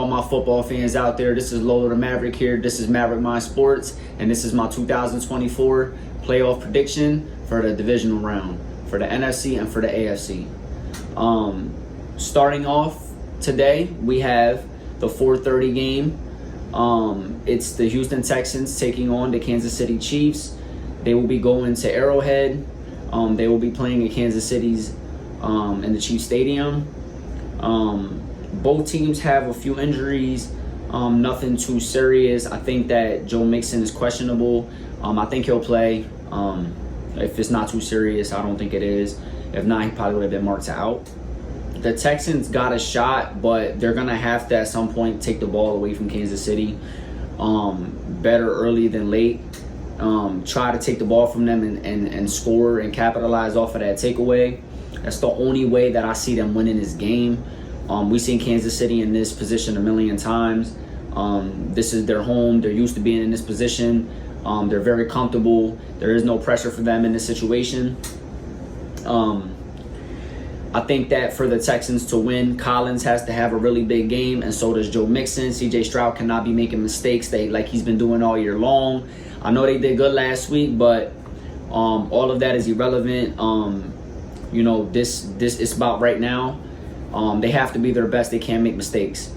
all my football fans out there. This is Lolo the Maverick here. This is Maverick Mind Sports, and this is my 2024 playoff prediction for the divisional round for the NFC and for the AFC. Starting off today, we have the 4:30 game. It's the Houston Texans taking on the Kansas City Chiefs. They will be going to Arrowhead. They will be playing in Kansas City's in the Chiefs Stadium. Both teams have a few injuries, nothing too serious. I think that Joe Mixon is questionable. I think he'll play. If it's not too serious, I don't think it is. If not, he probably would have been marked out. The Texans got a shot, but they're going to have to at some point take the ball away from Kansas City. Better early than late. Try to take the ball from them and score and capitalize off of that takeaway. That's the only way that I see them winning this game. We've seen Kansas City in this position a million times. This is their home. They're used to being in this position. They're very comfortable. There is no pressure for them in this situation. I think that for the Texans to win, Collins has to have a really big game, and so does Joe Mixon. CJ Stroud cannot be making mistakes like he's been doing all year long. I know they did good last week, but all of that is irrelevant. This is about right now. They have to be their best. They can't make mistakes.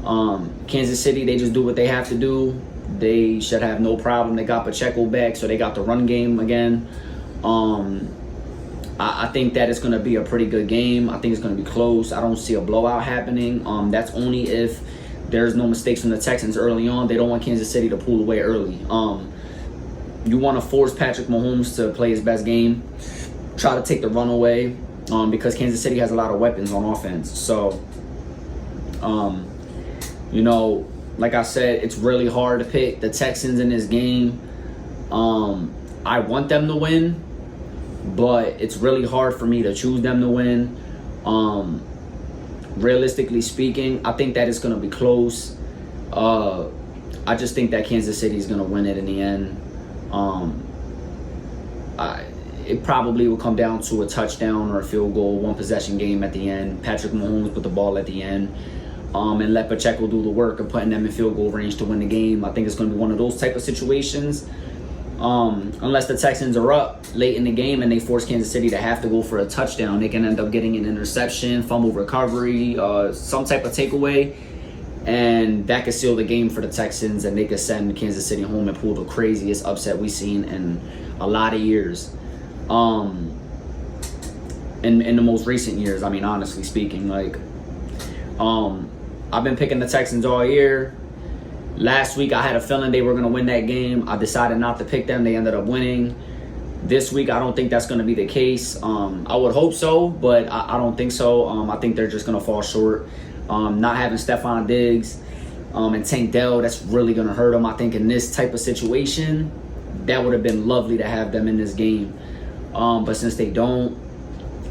Kansas City, they just do what they have to do. They should have no problem. They got Pacheco back, so they got the run game again. I think that it's going to be a pretty good game. I think it's going to be close. I don't see a blowout happening. That's only if there's no mistakes from the Texans early on. They don't want Kansas City to pull away early. You want to force Patrick Mahomes to play his best game. Try to take the run away because Kansas City has a lot of weapons on offense. So, like I said, it's really hard to pick the Texans in this game. I want them to win, but it's really hard for me to choose them to win. Realistically speaking, I think that it's going to be close. I just think that Kansas City is going to win it in the end. It probably will come down to a touchdown or a field goal, one possession game at the end. Patrick Mahomes with the ball at the end, and let Pacheco do the work of putting them in field goal range to win the game. I think it's going to be one of those type of situations. Unless the Texans are up late in the game and they force Kansas City to have to go for a touchdown, they can end up getting an interception, fumble recovery, some type of takeaway, and that could seal the game for the Texans, and they could send Kansas City home and pull the craziest upset we've seen in a lot of years. In the most recent years, I mean, honestly speaking, I've been picking the Texans all year. Last week, I had a feeling they were going to win that game. I decided not to pick them. They ended up winning. This week, I don't think that's going to be the case. I would hope so, but I don't think so. I think they're just going to fall short. Not having Stephon Diggs and Tank Dell, that's really going to hurt them. I think in this type of situation, that would have been lovely to have them in this game. But since they don't,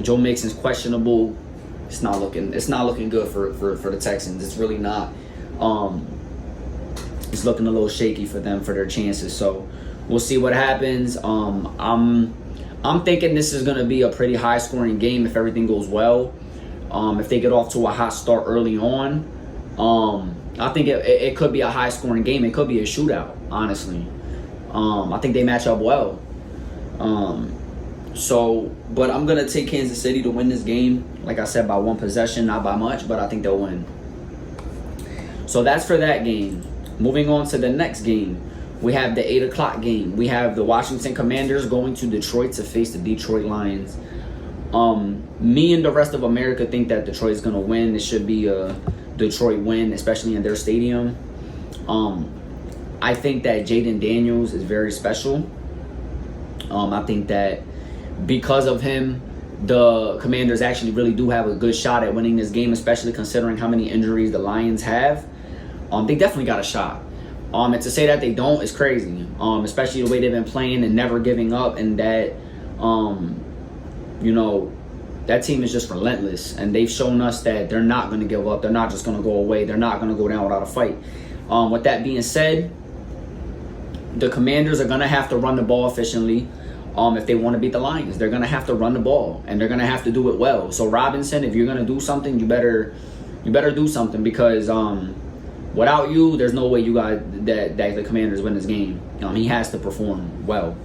Joe Mixon's questionable. It's not looking good for the Texans. It's really not. It's looking a little shaky for them for their chances. So we'll see what happens. I'm thinking this is going to be a pretty high scoring game if everything goes well. If they get off to a hot start early on, I think it could be a high scoring game. It could be a shootout, honestly. I think they match up well. But I'm going to take Kansas City to win this game. Like I said, by one possession, not by much, but I think they'll win. So that's for that game. Moving on to the next game, we have the 8 o'clock game. We have the Washington Commanders going to Detroit to face the Detroit Lions. Me and the rest of America think that Detroit is going to win. It should be a Detroit win, especially in their stadium. I think that Jaden Daniels is very special. I think that because of him, the Commanders actually really do have a good shot at winning this game, especially considering how many injuries the Lions have. They definitely got a shot. And to say that they don't is crazy, especially the way they've been playing and never giving up, and that, that team is just relentless, and they've shown us that they're not going to give up. They're not just going to go away. They're not going to go down without a fight. With that being said, the Commanders are going to have to run the ball efficiently. If they want to beat the Lions, they're going to have to run the ball, and they're going to have to do it well. So Robinson, if you're going to do something, you better do something, because Without you, there's no way you guys that the Commanders win this game. He has to perform well.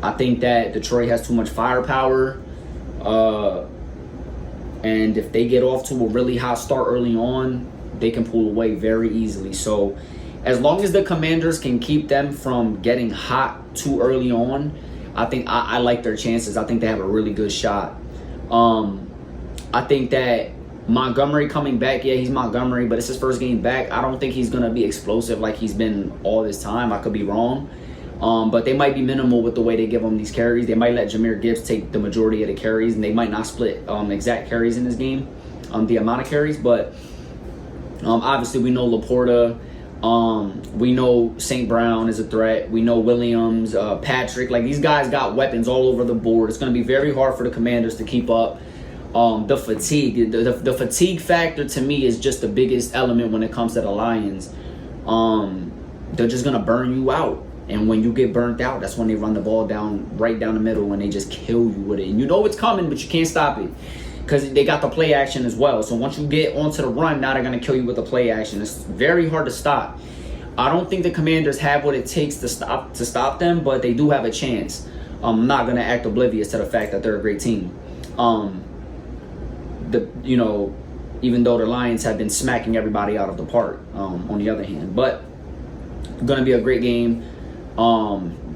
I think that Detroit has too much firepower, and if they get off to a really hot start early on, they can pull away very easily. So as long as the Commanders can keep them from getting hot too early on, I think I like their chances. I think they have a really good shot. I think that Montgomery coming back, yeah, he's Montgomery, but it's his first game back. I don't think he's going to be explosive like he's been all this time. I could be wrong. But they might be minimal with the way they give him these carries. They might let Jahmyr Gibbs take the majority of the carries, and they might not split exact carries in this game, the amount of carries. But obviously we know Laporta. We know St. Brown is a threat. We know Williams, Patrick. Like, these guys got weapons all over the board. It's going to be very hard for the Commanders to keep up. The fatigue. The fatigue factor, to me, is just the biggest element when it comes to the Lions. They're just going to burn you out. And when you get burnt out, that's when they run the ball right down the middle, and they just kill you with it. And you know it's coming, but you can't stop it, because they got the play action as well. So once you get onto the run, now they're going to kill you with the play action. It's very hard to stop. I don't think the Commanders have what it takes to stop them, but they do have a chance. I'm not going to act oblivious to the fact that they're a great team. Even though the Lions have been smacking everybody out of the park, on the other hand. But going to be a great game.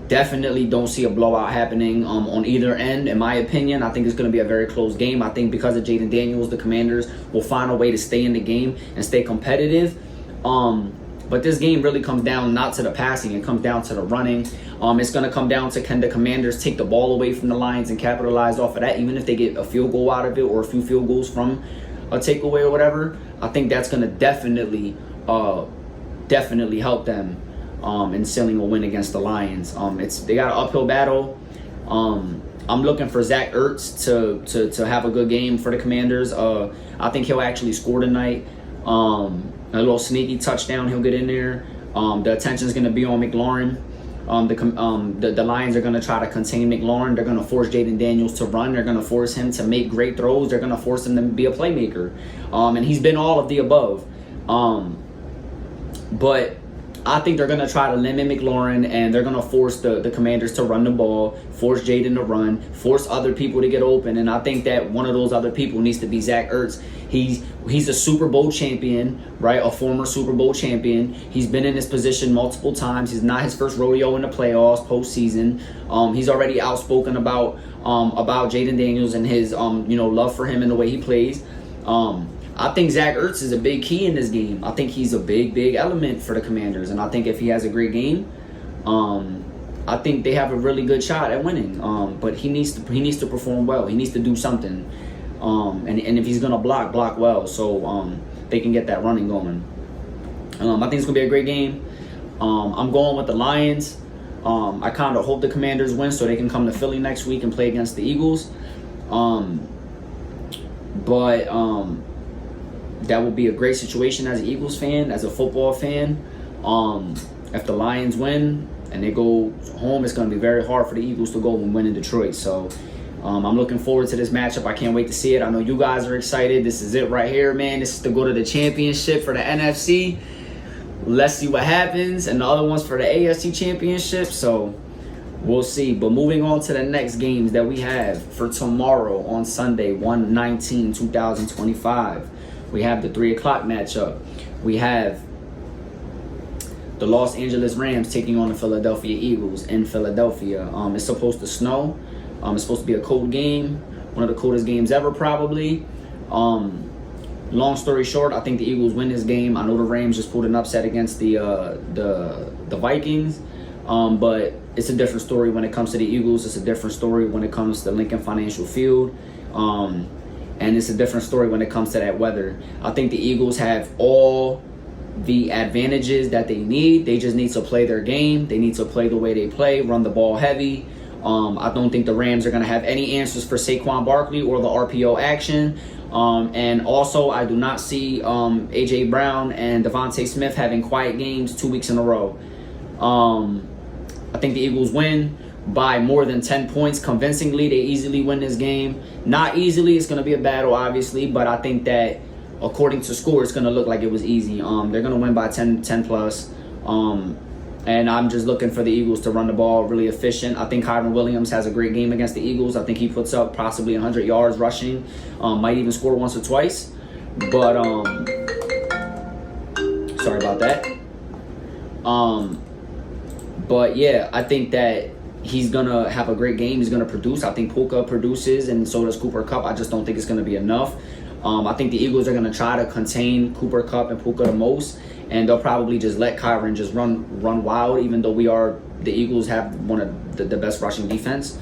Definitely don't see a blowout happening on either end, in my opinion. I think it's going to be a very close game. I think because of Jaden Daniels, the Commanders will find a way to stay in the game and stay competitive. But this game really comes down not to the passing. It comes down to the running. It's going to come down to, can the Commanders take the ball away from the Lions and capitalize off of that, even if they get a field goal out of it or a few field goals from a takeaway or whatever. I think that's going to definitely help them in sealing a win against the Lions. They got an uphill battle. I'm looking for Zach Ertz to have a good game for the Commanders. I think he'll actually score tonight. A little sneaky touchdown, he'll get in there. The attention is going to be on McLaurin. The Lions are going to try to contain McLaurin. They're going to force Jaden Daniels to run. They're going to force him to make great throws. They're going to force him to be a playmaker. And he's been all of the above. But I think they're going to try to limit McLaurin, and they're going to force the Commanders to run the ball, force Jaden to run, force other people to get open. And I think that one of those other people needs to be Zach Ertz. He's a Super Bowl champion, right? A former Super Bowl champion. He's been in this position multiple times. He's not his first rodeo in the playoffs, postseason. He's already outspoken about Jaden Daniels and his love for him and the way he plays. I think Zach Ertz is a big key in this game. I think he's a big element for the Commanders, and I think if he has a great game, I think they have a really good shot at winning. But he needs to perform well. He needs to do something. And if he's gonna block well, so they can get that running going. I think it's gonna be a great game. I'm going with the Lions. I kind of hope the Commanders win so they can come to Philly next week and play against the Eagles. That would be a great situation as an Eagles fan, as a football fan. If the Lions win and they go home, it's going to be very hard for the Eagles to go and win in Detroit. So I'm looking forward to this matchup. I can't wait to see it. I know you guys are excited. This is it right here, man. This is to go to the championship for the NFC. Let's see what happens. And the other one's for the AFC championship. So we'll see. But moving on to the next games that we have for tomorrow on Sunday, 1/19/2025. We have the 3 o'clock matchup. We have the Los Angeles Rams taking on the Philadelphia Eagles in Philadelphia. It's supposed to snow. It's supposed to be a cold game. One of the coldest games ever, probably. Long story short, I think the Eagles win this game. I know the Rams just pulled an upset against the Vikings. But it's a different story when it comes to the Eagles. It's a different story when it comes to Lincoln Financial Field. And it's a different story when it comes to that weather. I think the Eagles have all the advantages that they need. They just need to play their game. They need to play the way they play, run the ball heavy. I don't think the Rams are going to have any answers for Saquon Barkley or the RPO action. And also, I do not see A.J. Brown and Devontae Smith having quiet games 2 weeks in a row. I think the Eagles win by more than 10 points convincingly. They easily win this game. Not easily. It's going to be a battle, obviously. But I think that according to score, it's going to look like it was easy. They're going to win by 10 plus. And I'm just looking for the Eagles to run the ball really efficient. I think Kyron Williams has a great game against the Eagles. I think he puts up possibly 100 yards rushing. Might even score once or twice. But, sorry about that. But yeah, I think that he's going to have a great game. He's going to produce. I think Puka produces, and so does Cooper Kupp. I just don't think it's going to be enough. I think the Eagles are going to try to contain Cooper Kupp and Puka the most, and they'll probably just let Kyron just run wild, even though the Eagles have one of the best rushing defense.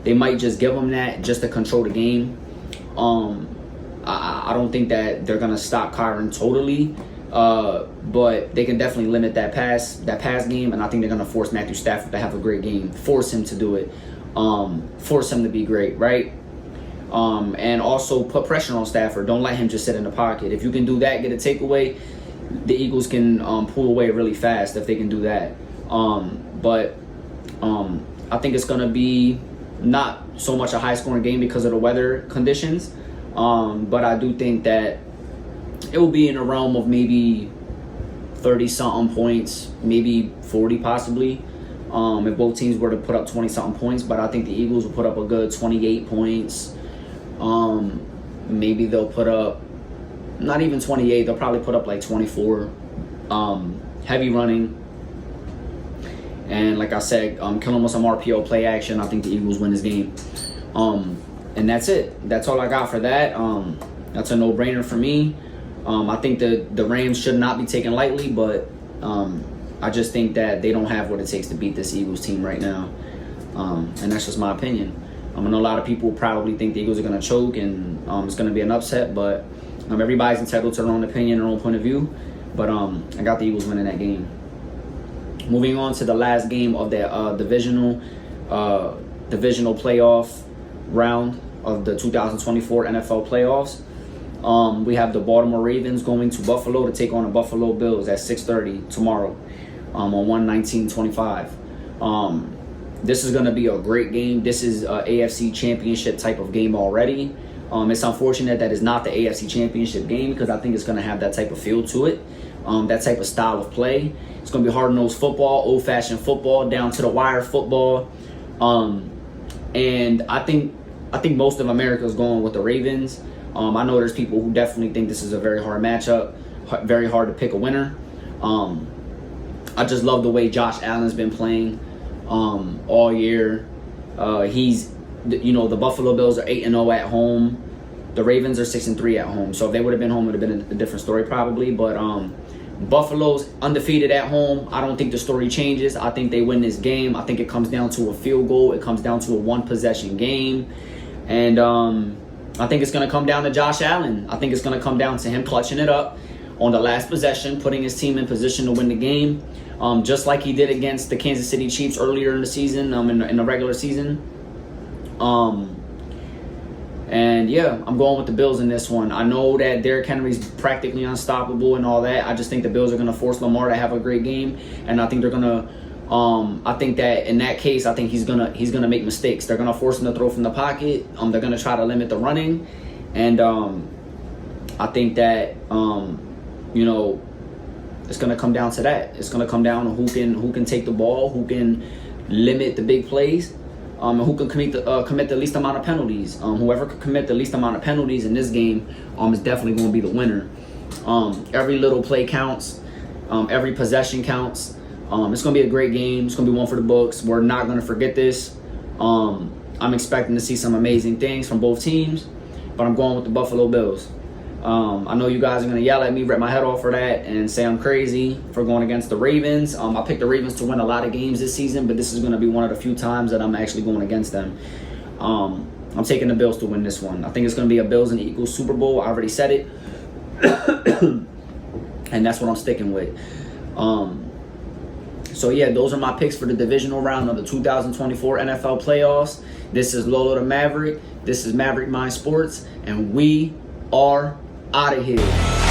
They might just give them that just to control the game. I don't think that they're going to stop Kyron totally, but they can definitely limit that pass game, and I think they're going to force Matthew Stafford to have a great game, force him to do it, force him to be great, right? And also put pressure on Stafford. Don't let him just sit in the pocket. If you can do that, get a takeaway, the Eagles can pull away really fast if they can do that. But I think it's going to be not so much a high-scoring game because of the weather conditions. But I do think that it will be in the realm of maybe 30-something points, maybe 40 possibly, if both teams were to put up 20-something points. But I think the Eagles will put up a good 28 points. Maybe they'll put up not even 28. They'll probably put up like 24. Heavy running. And like I said, kill them with some RPO play action. I think the Eagles win this game. And that's it. That's all I got for that. That's a no-brainer for me. I think the Rams should not be taken lightly, but I just think that they don't have what it takes to beat this Eagles team right now. And that's just my opinion. I know a lot of people probably think the Eagles are going to choke and it's going to be an upset, but everybody's entitled to their own opinion, their own point of view. But I got the Eagles winning that game. Moving on to the last game of the divisional playoff round of the 2024 NFL playoffs. We have the Baltimore Ravens going to Buffalo to take on the Buffalo Bills at 6:30 tomorrow on 1/19/25. This is going to be a great game. This is a AFC Championship type of game already. It's unfortunate that it's not the AFC Championship game because I think it's going to have that type of feel to it, that type of style of play. It's going to be hard-nosed football, old-fashioned football, down-to-the-wire football. And I think most of America is going with the Ravens. I know there's people who definitely think this is a very hard matchup, very hard to pick a winner. I just love the way Josh Allen's been playing all year. The Buffalo Bills are 8-0 at home. The Ravens are 6-3 at home. So if they would have been home, it would have been a different story probably. But Buffalo's undefeated at home. I don't think the story changes. I think they win this game. I think it comes down to a field goal. It comes down to a one-possession game. And I think it's going to come down to Josh Allen. I think it's going to come down to him clutching it up on the last possession, putting his team in position to win the game, just like he did against the Kansas City Chiefs earlier in the season, in the regular season. And yeah, I'm going with the Bills in this one. I know that Derrick Henry's practically unstoppable and all that. I just think the Bills are going to force Lamar to have a great game, and I think they're going to. I think that in that case, I think he's gonna make mistakes. They're gonna force him to throw from the pocket. They're gonna try to limit the running, and I think that it's gonna come down to that. It's gonna come down to who can take the ball, who can limit the big plays, and who can commit the least amount of penalties. Whoever can commit the least amount of penalties in this game is definitely going to be the winner. Every little play counts. Every possession counts. It's going to be a great game. It's going to be one for the books. We're not going to forget this. I'm expecting to see some amazing things from both teams, but I'm going with the Buffalo Bills. I know you guys are going to yell at me, rip my head off for that, and say I'm crazy for going against the Ravens. I picked the Ravens to win a lot of games this season, but this is going to be one of the few times that I'm actually going against them. I'm taking the Bills to win this one. I think it's going to be a Bills and Eagles Super Bowl. I already said it. And that's what I'm sticking with. So yeah, those are my picks for the divisional round of the 2024 NFL playoffs. This is Lolo the Maverick. This is Maverick Mind Sports, and we are out of here.